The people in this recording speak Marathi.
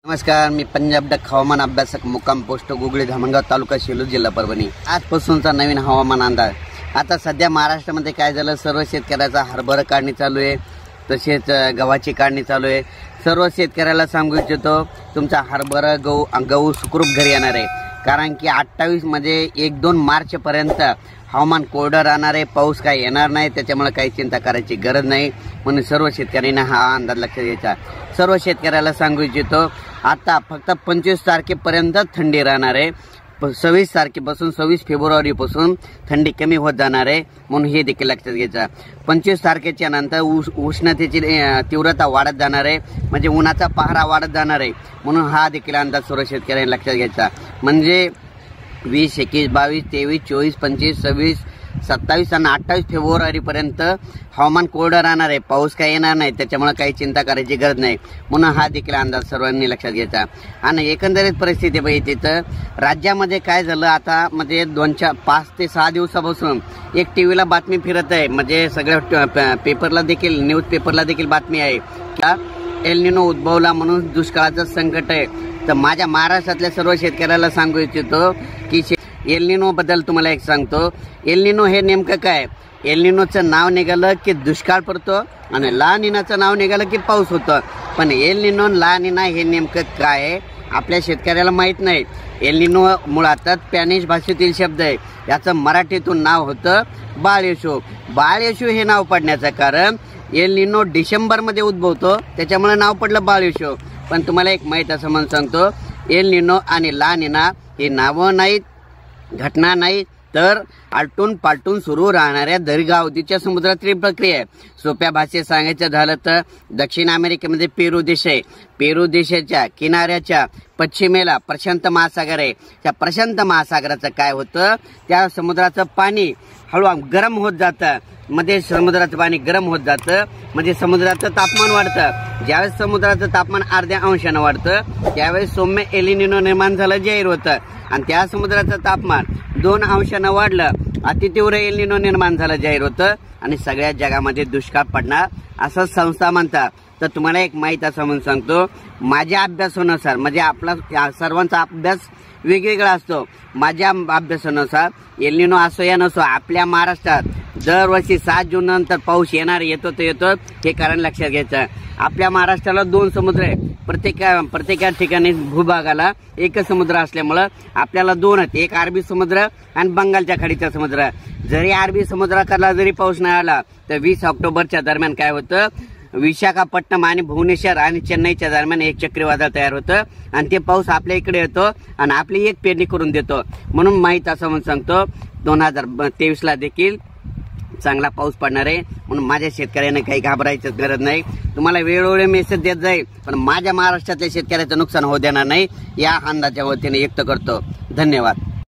नमस्कार, मी पंजाब डक हवामान अभ्यासक मुक्काम पोस्ट गुगळी धामणगाव तालुका शेलूर जिल्हा परभणी। आजपासूनचा नवीन हवामान अंदाज। आता सध्या महाराष्ट्रामध्ये काय झालं, सर्व शेतकऱ्याचा हरभरा काढणी चालू आहे, तसेच गव्हाची काढणी चालू आहे। सर्व शेतकऱ्याला सांगू इच्छितो, तुमचा हरभरा गहू सुखरूप घरी येणार आहे, कारण की 28 मध्ये 1-2 मार्च पर्यंत हवामान कोरडं राहणार आहे, पाऊस काय येणार नाही, त्याच्यामुळे काही चिंता करायची गरज नाही। म्हणून सर्व शेतकऱ्यांना हा अंदाज लक्षात घ्यायचा। सर्व शेतकऱ्याला सांगू इच्छितो, आता फक्त 25 तारखेपर्यंत थंडी राहणार आहे। 26 तारखेपासून 26 फेब्रुवारीपासून थंडी कमी होत जाणार आहे, म्हणून हे देखील लक्षात घ्यायचं। 25 तारखेच्या नंतर उष्णतेची तीव्रता वाढत जाणार आहे, म्हणजे उन्हाचा पहारा वाढत जाणार आहे, म्हणून हा देखील अंदाज सर्व शेतकऱ्यांनी लक्षात घ्यायचा। म्हणजे 20, 21, 22, 23, 24, 25, 26, 27 आणि 28 फेब्रुवारीपर्यंत हवामान कोरडं राहणार आहे, पाऊस काही येणार नाही, त्याच्यामुळे काही चिंता करायची गरज नाही, म्हणून हा देखील अंदाज सर्वांनी लक्षात घ्यायचा। आणि एकंदरीत परिस्थिती बघितली तर राज्यामध्ये काय झालं, आता म्हणजे 5 ते 6 दिवसापासून एक टीव्हीला बातमी फिरत आहे, म्हणजे सगळ्या पेपरला देखील, न्यूज पेपरला देखील बातमी आहे का एल निनो उद्भवला म्हणून दुष्काळाचं संकट आहे। तर माझ्या महाराष्ट्रातल्या सर्व शेतकऱ्याला सांगू इच्छितो की एल निनो बद्दल तुम्हाला एक सांगतो। एल निनो हे नेमकं काय, एल निनोचं नाव निघालं की दुष्काळ पडतो आणि ला निनाचं नाव निघालं की पाऊस होतो, पण एल निनो ला निना हे नेमकं काय आहे आपल्या शेतकऱ्याला माहीत नाही। एल निनो मुळातच स्पॅनिश भाषेतील शब्द आहे, याचं मराठीतून नाव होतं बाळ येशू। बाळ येशू हे नाव पडण्याचं कारण एल निनो डिसेंबरमध्ये उद्भवतो, त्याच्यामुळे नाव पडलं बाळ येशू। पण तुम्हाला एक माहीत असं म्हणून सांगतो, एल निनो आणि ला निना हे नावं नाहीत, घटना नाही, तर आलटून पालटून सुरू राहणाऱ्या दीर्घावधीच्या समुद्रातील प्रक्रिया आहे। सोप्या भाषेत सांगायचं झालं तर दक्षिण अमेरिकेमध्ये पेरू देश आहे, पेरू देशाच्या किनाऱ्याच्या पश्चिमेला प्रशांत महासागर आहे। त्या प्रशांत महासागराचं काय होतं, त्या समुद्राचं पाणी हळूहळू गरम होत जातं, मध्ये समुद्राचं पाणी गरम होत जातं, म्हणजे समुद्राचं तापमान वाढतं। ज्यावेळेस समुद्राचं तापमान अर्ध्या अंशानं वाढतं, त्यावेळेस सौम्य एल निनो निर्माण झालं, जाहीर होतं, आणि त्या समुद्राचं तापमान 2 अंशानं वाढलं, अतितीव्र एल निनो निर्माण झालं, जाहीर होतं, आणि सगळ्या जगामध्ये दुष्काळ पडणार असं संस्था म्हणतात। तर तुम्हाला एक माहिती असं म्हणून सांगतो, माझ्या अभ्यासानुसार, म्हणजे आपला सर्वांचा अभ्यास वेगवेगळा असतो, माझ्या अभ्यासानुसार एल निनो असो या नसो, आपल्या महाराष्ट्रात दरवर्षी 7 जून नंतर पाऊस येतो तर येतो, हे कारण लक्षात घ्यायचं। आपल्या महाराष्ट्राला 2 समुद्र आहे, प्रत्येक ठिकाणी भूभागाला एकच समुद्र असल्यामुळं आपल्याला 2 आहेत, एक अरबी समुद्र आणि बंगालच्या खाडीचा समुद्र। जरी अरबी समुद्राकडला जरी पाऊस नाही आला तर 20 ऑक्टोबरच्या दरम्यान काय होतं, विशाखापट्टणम आणि भुवनेश्वर आणि चेन्नईच्या दरम्यान एक चक्रीवादळ तयार होतं, आणि ते पाऊस आपल्या इकडे येतो आणि आपली एक पेरणी करून देतो। म्हणून माहीत असं म्हणून सांगतो, 2023ला देखील चांगला पाऊस पडणार आहे, म्हणून माझ्या शेतकऱ्यांना काही घाबरायचं गरज नाही। तुम्हाला वेळोवेळी मेसेज देत जाईल, पण माझ्या महाराष्ट्रातल्या शेतकऱ्याचं नुकसान होऊ देणार नाही, या अंदाजाच्या वतीने व्यक्त करतो। धन्यवाद।